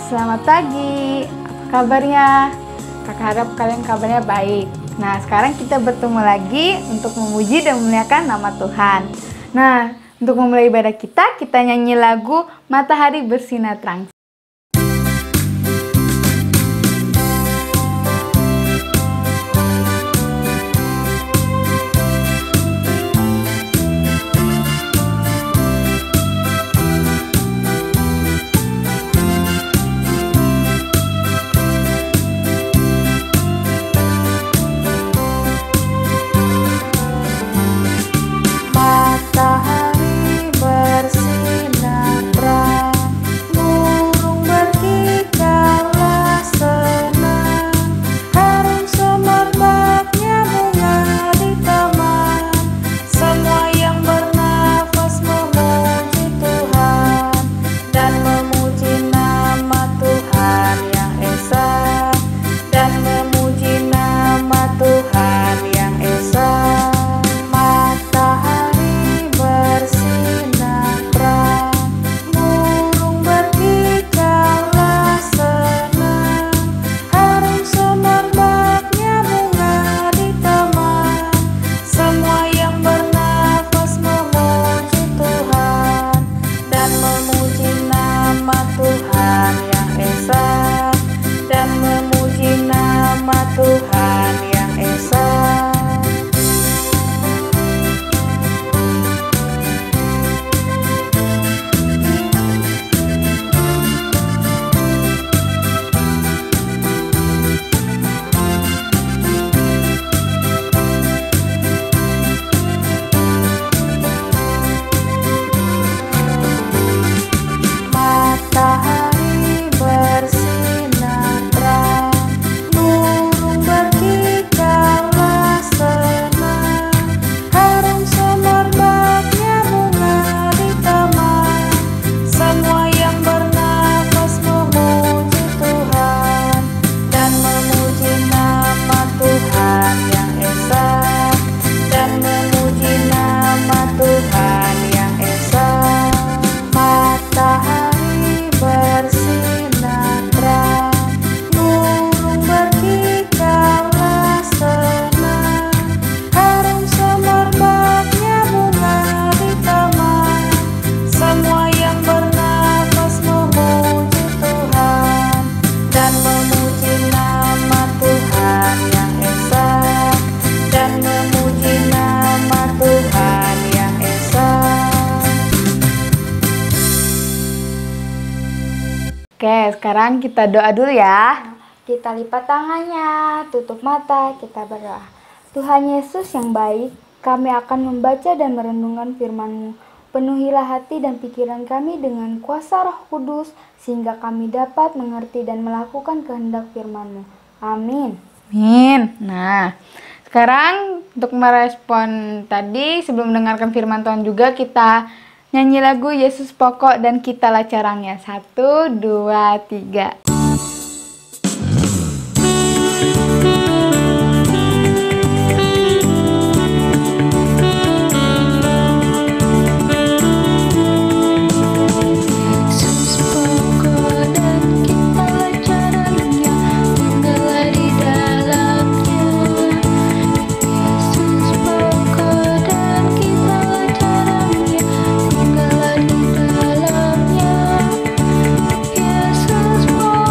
Selamat pagi. Apa kabarnya? Kakak harap kalian kabarnya baik. Nah, sekarang kita bertemu lagi untuk memuji dan memuliakan nama Tuhan. Nah, untuk memulai ibadah kita nyanyi lagu Matahari Bersinar Terang. Matahari bersinar terang, burung berkicaulah senang, harum semerbaknya bunga di taman. Semua yang bernafas memuji Tuhan dan memuji nama Tuhan yang esa, dan memuji nama Tuhan yang esa. Matahari bersinar terang, burung berkicaulah senang, harum semerbaknya bunga di taman. Semua yang bernafas memuji Tuhan dan memuji nama Tuhan yang esa, dan memuji nama Tuhan yang esa. Matahari bersinar terang, burung berkicaulah senang, harum semerbaknya bunga di taman. Semua yang bernafas memuji Tuhan dan memuji nama Tuhan yang esa, dan memuji nama Tuhan yang esa. Matahari bersinar terang, burung berkicaulah senang, harum semerbaknya bunga di taman. Semua yang bernafas memuji Tuhan dan memuji nama Tuhan yang esa, dan memuji nama Tuhan yang esa. Oke, sekarang kita doa dulu ya. Kita lipat tangannya, tutup mata, kita berdoa. Tuhan Yesus yang baik, kami akan membaca dan merenungkan firman-Mu. Penuhilah hati dan pikiran kami dengan kuasa Roh Kudus, sehingga kami dapat mengerti dan melakukan kehendak firman-Mu. Amin. Amin. Nah, sekarang untuk merespon tadi, sebelum mendengarkan firman Tuhan juga, kita nyanyi lagu Yesus Pokok dan Kitalah Caranya. 1, 2, 3. Yesus pokok dan kitalah caranya, tinggallah di dalamnya. Yesus pokok dan kitalah caranya, tinggallah di dalamnya. Yesus pokok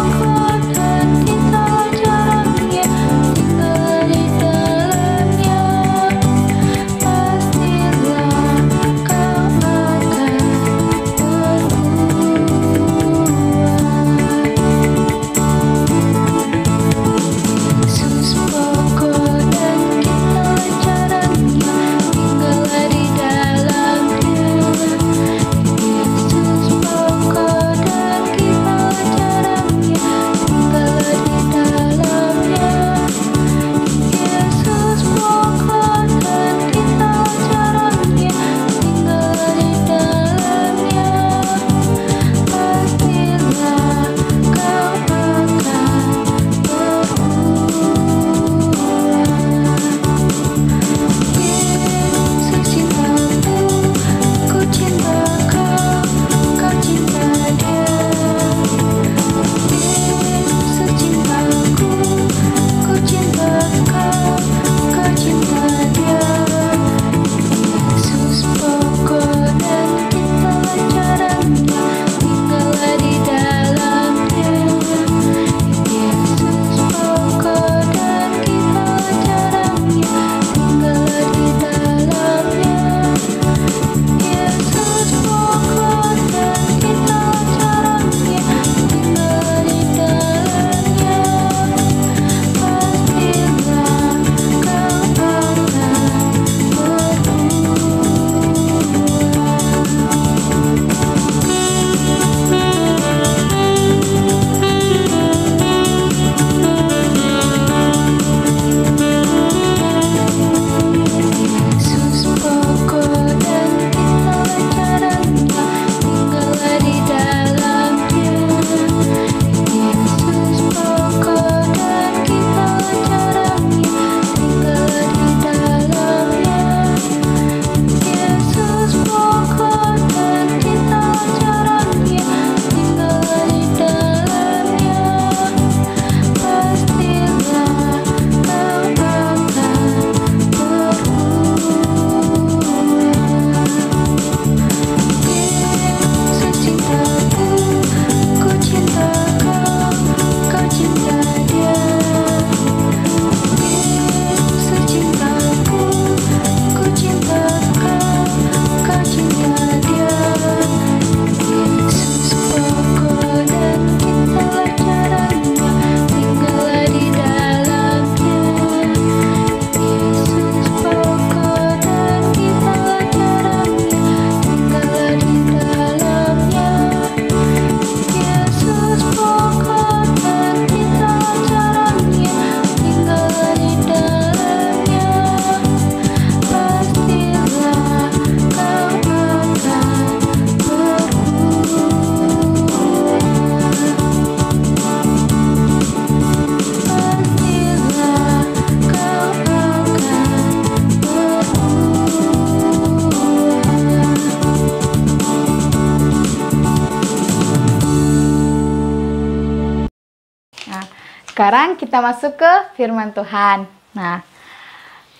Sekarang kita masuk ke firman Tuhan. Nah,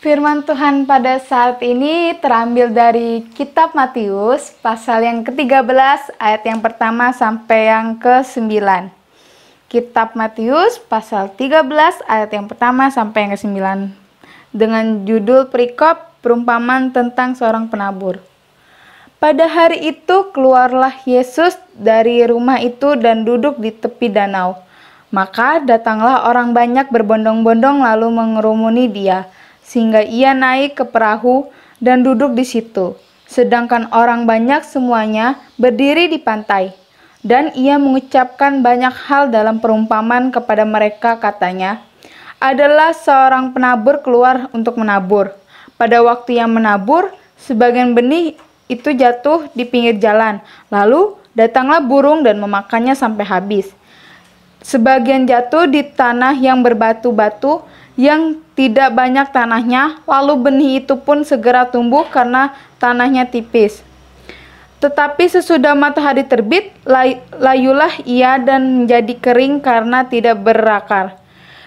firman Tuhan pada saat ini terambil dari kitab Matius pasal yang ke-13 ayat yang pertama sampai yang ke-9. Kitab Matius pasal 13 ayat yang pertama sampai yang ke-9 dengan judul perikop perumpamaan tentang seorang penabur. Pada hari itu keluarlah Yesus dari rumah itu dan duduk di tepi danau. Maka datanglah orang banyak berbondong-bondong lalu mengerumuni dia, sehingga ia naik ke perahu dan duduk di situ. Sedangkan orang banyak semuanya berdiri di pantai. Dan ia mengucapkan banyak hal dalam perumpamaan kepada mereka, katanya, adalah seorang penabur keluar untuk menabur. Pada waktu yang menabur, sebagian benih itu jatuh di pinggir jalan. Lalu datanglah burung dan memakannya sampai habis. Sebagian jatuh di tanah yang berbatu-batu, yang tidak banyak tanahnya, lalu benih itu pun segera tumbuh karena tanahnya tipis. Tetapi sesudah matahari terbit, layulah ia dan menjadi kering karena tidak berakar.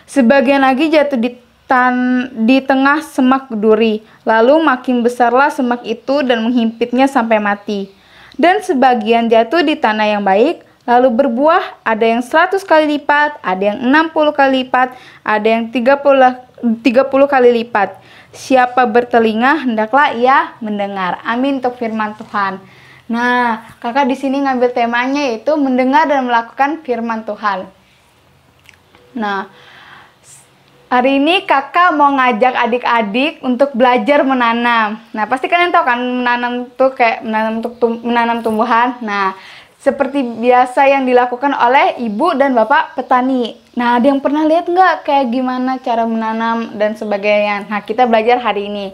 Sebagian lagi jatuh di tengah semak duri, lalu makin besarlah semak itu dan menghimpitnya sampai mati. Dan sebagian jatuh di tanah yang baik, lalu berbuah, ada yang 100 kali lipat, ada yang 60 kali lipat, ada yang 30 kali lipat. Siapa bertelinga, hendaklah ia mendengar. Amin untuk firman Tuhan. Nah, kakak di sini ngambil temanya yaitu mendengar dan melakukan firman Tuhan. Nah, hari ini kakak mau ngajak adik-adik untuk belajar menanam. Nah, pasti kalian tahu kan menanam tuh kayak menanam tumbuhan. Nah, seperti biasa yang dilakukan oleh ibu dan bapak petani. Nah, ada yang pernah lihat nggak kayak gimana cara menanam dan sebagainya? Nah, kita belajar hari ini.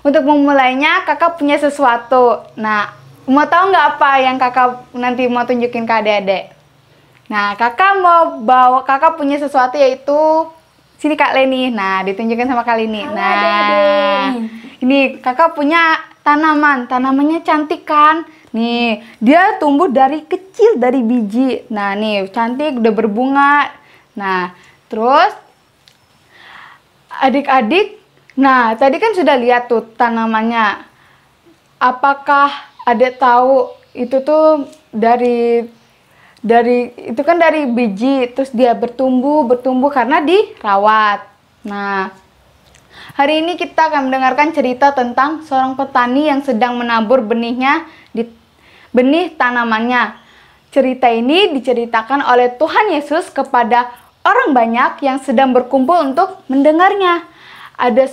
Untuk memulainya, kakak punya sesuatu. Nah, mau tahu nggak apa yang kakak nanti mau tunjukin ke adik-adik? Nah, kakak punya sesuatu yaitu sini Kak Leni. Nah, ditunjukkan sama Kak Leni. Halo, Nah, adik-adik. ini kakak punya tanaman. Tanamannya cantik kan? Nih, dia tumbuh dari kecil, dari biji. Nah, nih, cantik, udah berbunga. Nah, terus adik-adik, nah, tadi kan sudah lihat tuh tanamannya. Apakah adik tahu itu tuh dari itu kan dari biji, terus dia bertumbuh karena dirawat. Nah, hari ini kita akan mendengarkan cerita tentang seorang petani yang sedang menabur benih tanamannya. Cerita ini diceritakan oleh Tuhan Yesus kepada orang banyak yang sedang berkumpul untuk mendengarnya. Pada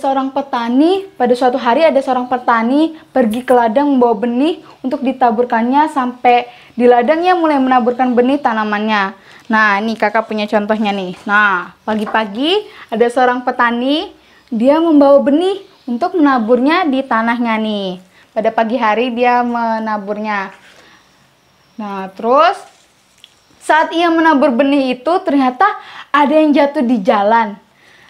suatu hari ada seorang petani pergi ke ladang membawa benih untuk ditaburkannya, sampai di ladangnya mulai menaburkan benih tanamannya. Nah, ini kakak punya contohnya nih. Nah, pagi-pagi ada seorang petani, dia membawa benih untuk menaburnya di tanahnya nih. Pada pagi hari dia menaburnya. Nah, terus saat ia menabur benih itu ternyata ada yang jatuh di jalan.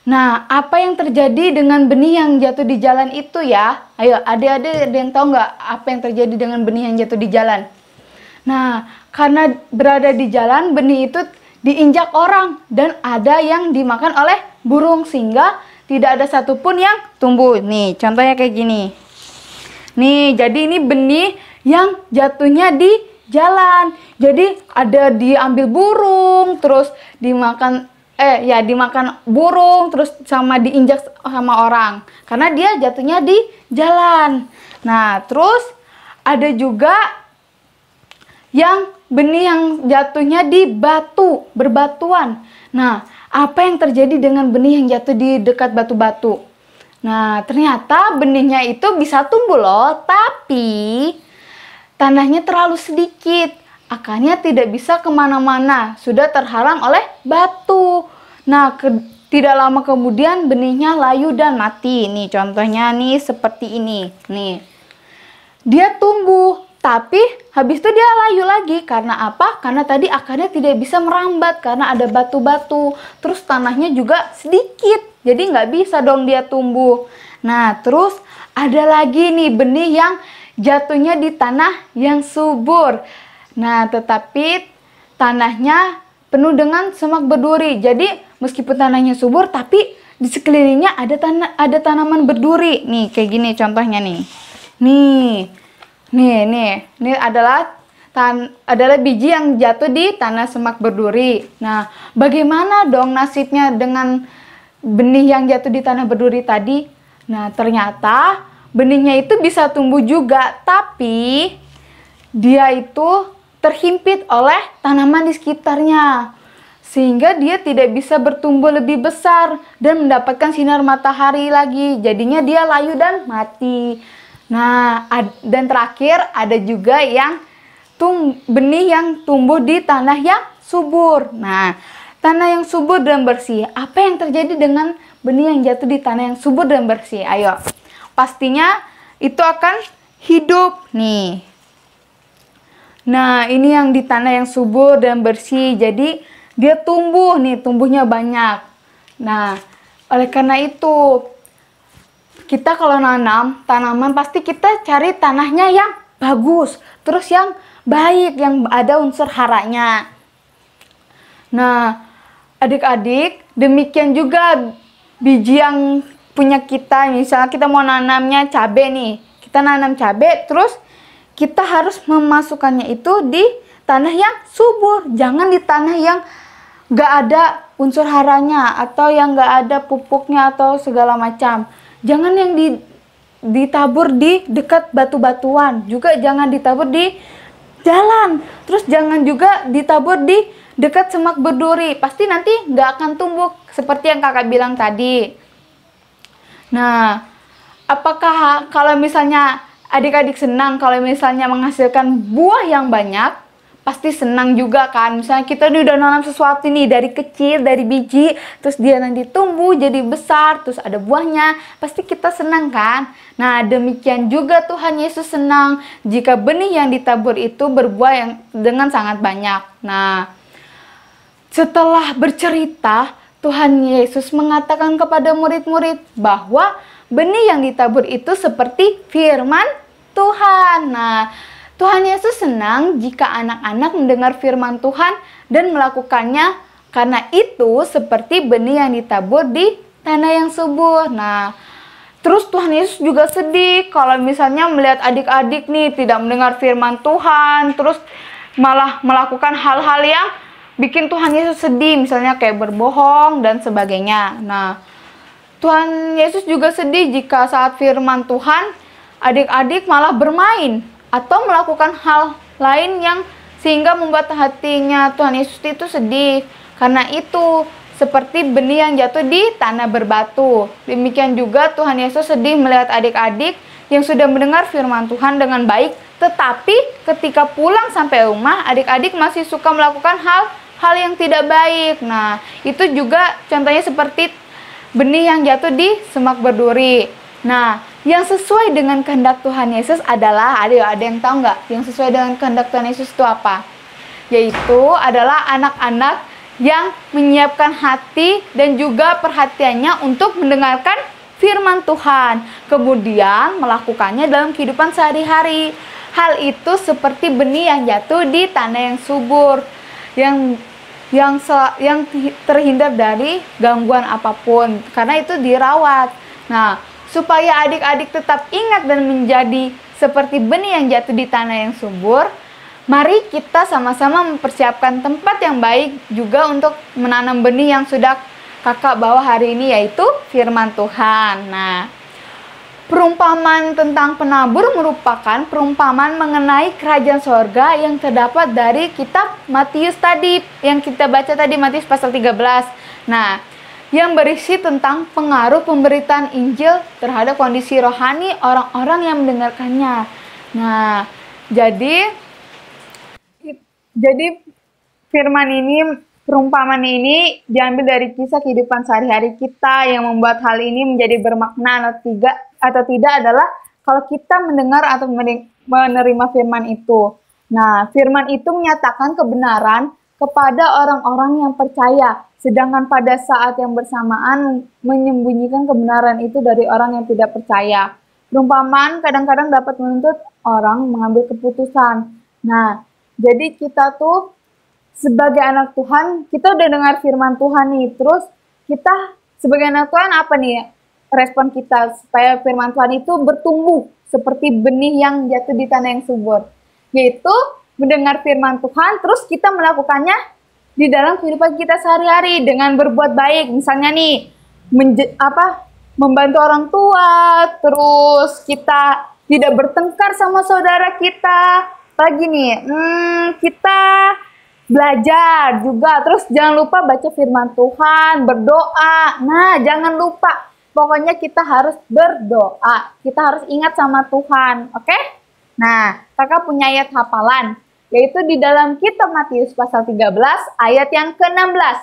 Nah, apa yang terjadi dengan benih yang jatuh di jalan itu ya? Ayo, adik-adik ada yang tahu nggak apa yang terjadi dengan benih yang jatuh di jalan? Nah, karena berada di jalan, benih itu diinjak orang dan ada yang dimakan oleh burung sehingga tidak ada satupun yang tumbuh. Nih, contohnya kayak gini. Nih, jadi ini benih yang jatuhnya di jalan. Jadi ada diambil burung, terus dimakan burung, terus sama diinjak sama orang. Karena dia jatuhnya di jalan. Nah, terus ada juga yang benih yang jatuhnya di berbatuan. Nah, apa yang terjadi dengan benih yang jatuh di dekat batu-batu? Nah, ternyata benihnya itu bisa tumbuh loh, tapi tanahnya terlalu sedikit. Akarnya tidak bisa kemana-mana, sudah terhalang oleh batu. Nah, tidak lama kemudian benihnya layu dan mati. Nih, contohnya nih seperti ini. Nih, dia tumbuh, tapi habis itu dia layu lagi. Karena apa? Karena tadi akarnya tidak bisa merambat karena ada batu-batu. Terus tanahnya juga sedikit, jadi nggak bisa dong dia tumbuh. Nah, terus ada lagi nih benih yang jatuhnya di tanah yang subur. Nah, tetapi tanahnya penuh dengan semak berduri. Jadi meskipun tanahnya subur, tapi di sekelilingnya ada tanaman berduri. Nih, kayak gini contohnya nih. Nih adalah biji yang jatuh di tanah semak berduri. Nah, bagaimana dong nasibnya dengan benih yang jatuh di tanah berduri tadi? Nah, ternyata benihnya itu bisa tumbuh juga, tapi dia itu terhimpit oleh tanaman di sekitarnya, sehingga dia tidak bisa bertumbuh lebih besar dan mendapatkan sinar matahari lagi. Jadinya dia layu dan mati. Nah, dan terakhir ada juga yang benih yang tumbuh di tanah yang subur. Nah, tanah yang subur dan bersih. Apa yang terjadi dengan benih yang jatuh di tanah yang subur dan bersih? Ayo. Pastinya itu akan hidup nih. Nah, ini yang di tanah yang subur dan bersih. Jadi, dia tumbuh nih, tumbuhnya banyak. Nah, oleh karena itu, kita kalau nanam tanaman pasti kita cari tanahnya yang bagus, terus yang baik, yang ada unsur haranya. Nah, adik-adik, demikian juga biji yang punya kita. Misalnya kita mau nanamnya cabai nih, kita nanam cabai, terus kita harus memasukkannya itu di tanah yang subur, jangan di tanah yang gak ada unsur haranya atau yang gak ada pupuknya atau segala macam. Jangan yang ditabur di dekat batu-batuan, juga jangan ditabur di jalan, terus jangan juga ditabur di dekat semak berduri, pasti nanti nggak akan tumbuh seperti yang kakak bilang tadi. Nah, apakah kalau misalnya adik-adik senang kalau misalnya menghasilkan buah yang banyak? Pasti senang juga kan. Misalnya kita udah nanam sesuatu nih dari kecil, dari biji, terus dia nanti tumbuh jadi besar, terus ada buahnya, pasti kita senang kan. Nah, demikian juga Tuhan Yesus senang jika benih yang ditabur itu berbuah yang dengan sangat banyak. Nah, setelah bercerita, Tuhan Yesus mengatakan kepada murid-murid bahwa benih yang ditabur itu seperti firman Tuhan. Nah, Tuhan Yesus senang jika anak-anak mendengar firman Tuhan dan melakukannya, karena itu seperti benih yang ditabur di tanah yang subur. Nah, terus Tuhan Yesus juga sedih kalau misalnya melihat adik-adik nih tidak mendengar firman Tuhan, terus malah melakukan hal-hal yang bikin Tuhan Yesus sedih, misalnya kayak berbohong dan sebagainya. Nah, Tuhan Yesus juga sedih jika saat firman Tuhan adik-adik malah bermain atau melakukan hal lain yang sehingga membuat hatinya Tuhan Yesus itu sedih. Karena itu seperti benih yang jatuh di tanah berbatu. Demikian juga Tuhan Yesus sedih melihat adik-adik yang sudah mendengar firman Tuhan dengan baik, tetapi ketika pulang sampai rumah adik-adik masih suka melakukan hal yang tidak baik. Nah, itu juga contohnya seperti benih yang jatuh di semak berduri. Nah, yang sesuai dengan kehendak Tuhan Yesus adalah, ada yang tahu nggak? Yang sesuai dengan kehendak Tuhan Yesus itu apa? Yaitu adalah anak-anak yang menyiapkan hati dan juga perhatiannya untuk mendengarkan firman Tuhan, kemudian melakukannya dalam kehidupan sehari-hari. Hal itu seperti benih yang jatuh di tanah yang subur, yang terhindar dari gangguan apapun, karena itu dirawat. Nah, supaya adik-adik tetap ingat dan menjadi seperti benih yang jatuh di tanah yang subur, mari kita sama-sama mempersiapkan tempat yang baik juga untuk menanam benih yang sudah kakak bawa hari ini, yaitu firman Tuhan. Nah, perumpamaan tentang penabur merupakan perumpamaan mengenai kerajaan sorga yang terdapat dari kitab Matius tadi, yang kita baca tadi, Matius pasal 13. Nah, yang berisi tentang pengaruh pemberitaan Injil terhadap kondisi rohani orang-orang yang mendengarkannya. Nah, jadi firman ini, perumpamaan ini diambil dari kisah kehidupan sehari-hari kita. Yang membuat hal ini menjadi bermakna atau tidak adalah kalau kita mendengar atau menerima firman itu. Nah, firman itu menyatakan kebenaran kepada orang-orang yang percaya, sedangkan pada saat yang bersamaan menyembunyikan kebenaran itu dari orang yang tidak percaya. Perumpamaan kadang-kadang dapat menuntut orang mengambil keputusan. Nah, jadi kita tuh sebagai anak Tuhan, kita udah dengar firman Tuhan nih, terus kita sebagai anak Tuhan apa nih respon kita supaya firman Tuhan itu bertumbuh seperti benih yang jatuh di tanah yang subur, yaitu mendengar firman Tuhan, terus kita melakukannya di dalam kehidupan kita sehari-hari dengan berbuat baik, misalnya nih membantu orang tua, terus kita tidak bertengkar sama saudara kita, lagi nih kita belajar juga, terus jangan lupa baca firman Tuhan, berdoa. Nah, jangan lupa, pokoknya kita harus berdoa, kita harus ingat sama Tuhan, oke? Nah, kakak punya ayat hafalan, yaitu di dalam kitab Matius pasal 13 ayat yang ke-16,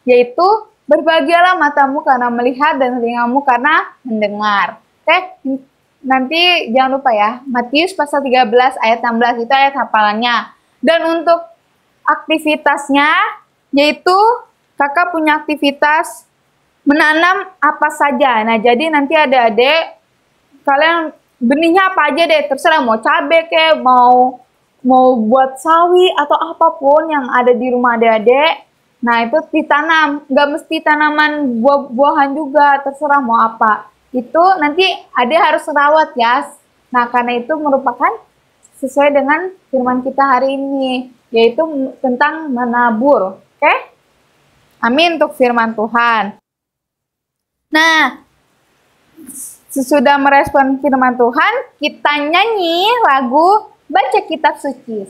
yaitu berbahagialah matamu karena melihat dan telingamu karena mendengar. Oke, nanti jangan lupa ya, Matius pasal 13 ayat 16 itu ayat hafalannya. Dan untuk aktivitasnya, yaitu kakak punya aktivitas menanam apa saja. Nah, jadi nanti adik-adik kalian benihnya apa aja deh, terserah mau cabai kayak mau buat sawi atau apapun yang ada di rumah adik-adik. Nah, itu ditanam, nggak mesti tanaman buah-buahan juga, terserah mau apa. Itu nanti adik harus rawat ya. Nah, karena itu merupakan sesuai dengan firman kita hari ini, yaitu tentang menabur. Oke? Amin untuk firman Tuhan. Nah, sesudah merespon firman Tuhan, kita nyanyi lagu Baca Kitab Suci.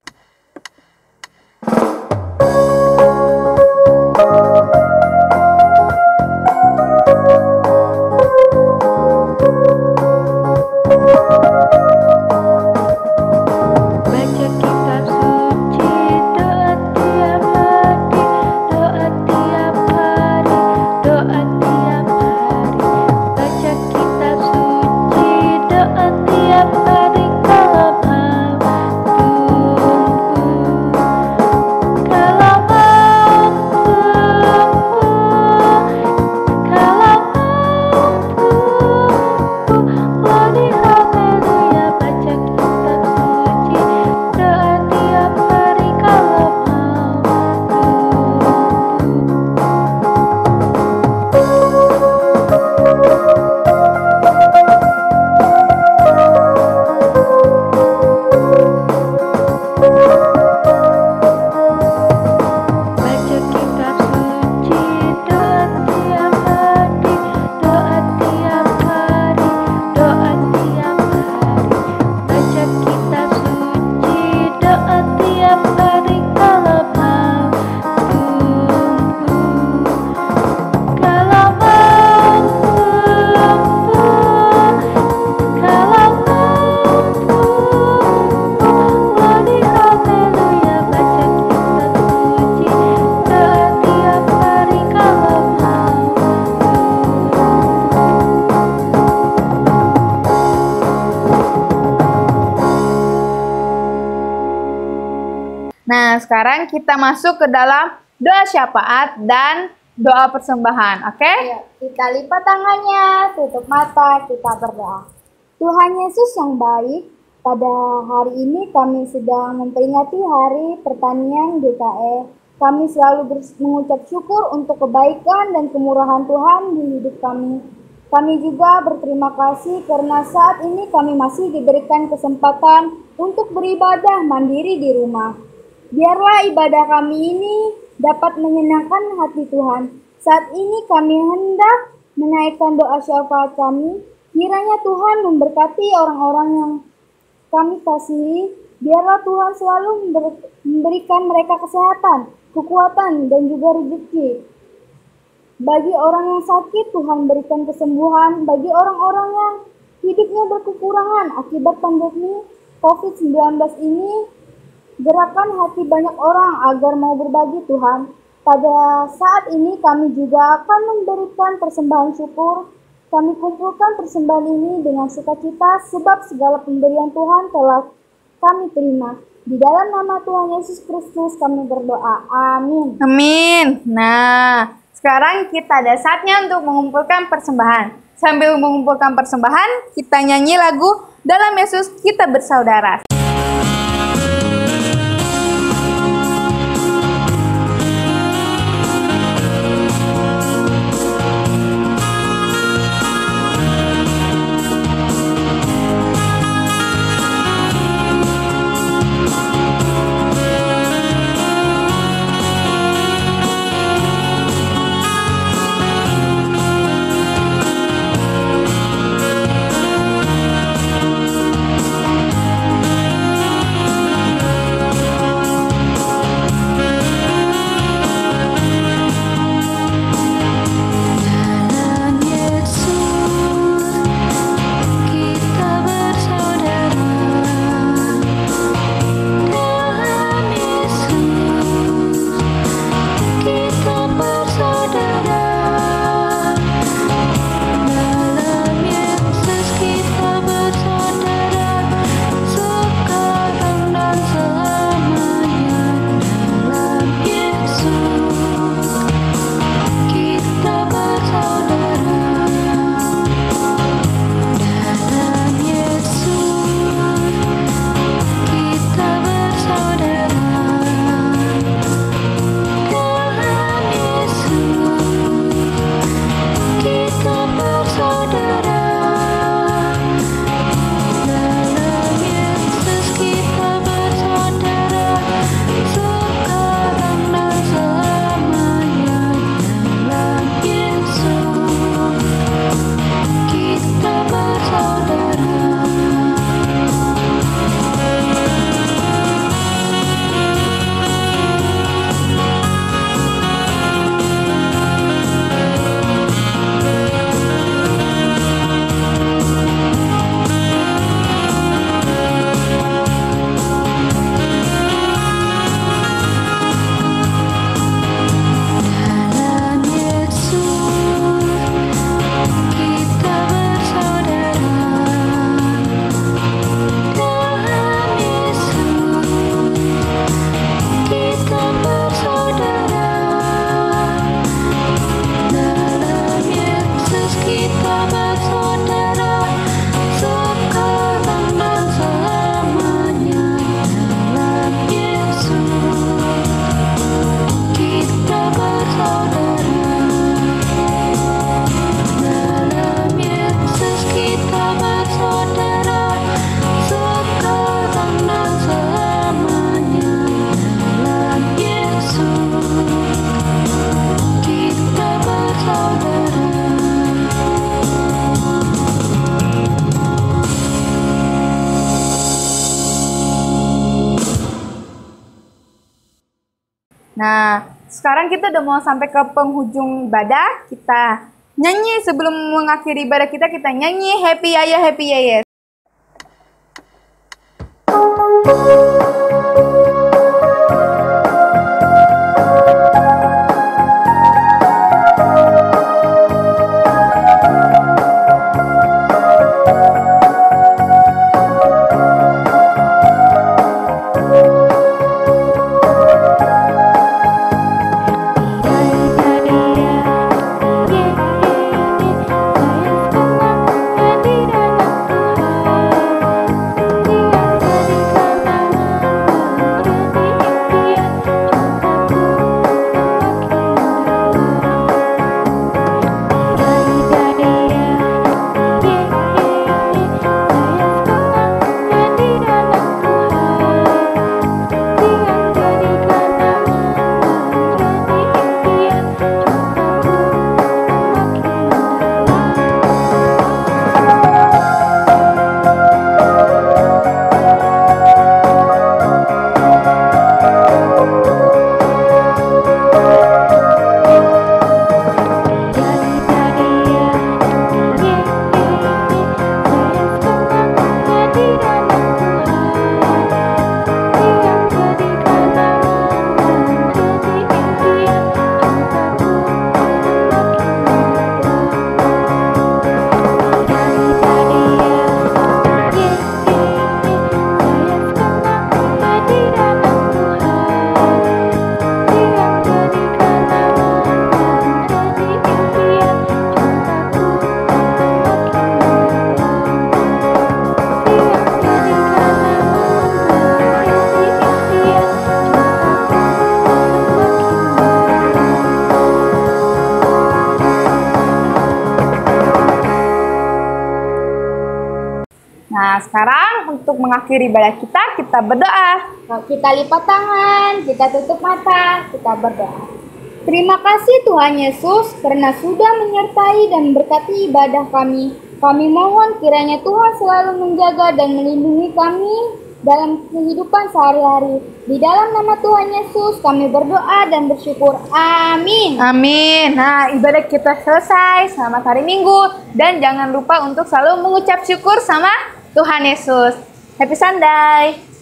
Nah, sekarang kita masuk ke dalam doa syafaat dan doa persembahan, oke? Ayo, kita lipat tangannya, tutup mata, kita berdoa. Tuhan Yesus yang baik, pada hari ini kami sedang memperingati Hari Pertanian GKE. Kami selalu mengucap syukur untuk kebaikan dan kemurahan Tuhan di hidup kami. Kami juga berterima kasih karena saat ini kami masih diberikan kesempatan untuk beribadah mandiri di rumah. Biarlah ibadah kami ini dapat menyenangkan hati Tuhan. Saat ini kami hendak menaikkan doa syafaat kami. Kiranya Tuhan memberkati orang-orang yang kami kasihi. Biarlah Tuhan selalu memberikan mereka kesehatan, kekuatan, dan juga rezeki. Bagi orang yang sakit, Tuhan berikan kesembuhan. Bagi orang-orang yang hidupnya berkekurangan akibat pandemi COVID-19 ini, gerakan hati banyak orang agar mau berbagi Tuhan. Pada saat ini kami juga akan memberikan persembahan syukur. Kami kumpulkan persembahan ini dengan sukacita sebab segala pemberian Tuhan telah kami terima. Di dalam nama Tuhan Yesus Kristus kami berdoa. Amin. Amin. Nah, sekarang kita ada saatnya untuk mengumpulkan persembahan. Sambil mengumpulkan persembahan, kita nyanyi lagu Dalam Yesus Kita Bersaudara. Nah, sekarang kita udah mau sampai ke penghujung ibadah. Kita nyanyi sebelum mengakhiri ibadah kita nyanyi Happy Yaya Happy Yaya. Nah, sekarang untuk mengakhiri ibadah kita berdoa. Kita lipat tangan, kita tutup mata, kita berdoa. Terima kasih Tuhan Yesus karena sudah menyertai dan memberkati ibadah kami. Kami mohon kiranya Tuhan selalu menjaga dan melindungi kami dalam kehidupan sehari-hari. Di dalam nama Tuhan Yesus kami berdoa dan bersyukur. Amin. Amin. Nah, ibadah kita selesai. Selamat hari Minggu. Dan jangan lupa untuk selalu mengucap syukur sama Tuhan Yesus. Happy Sunday.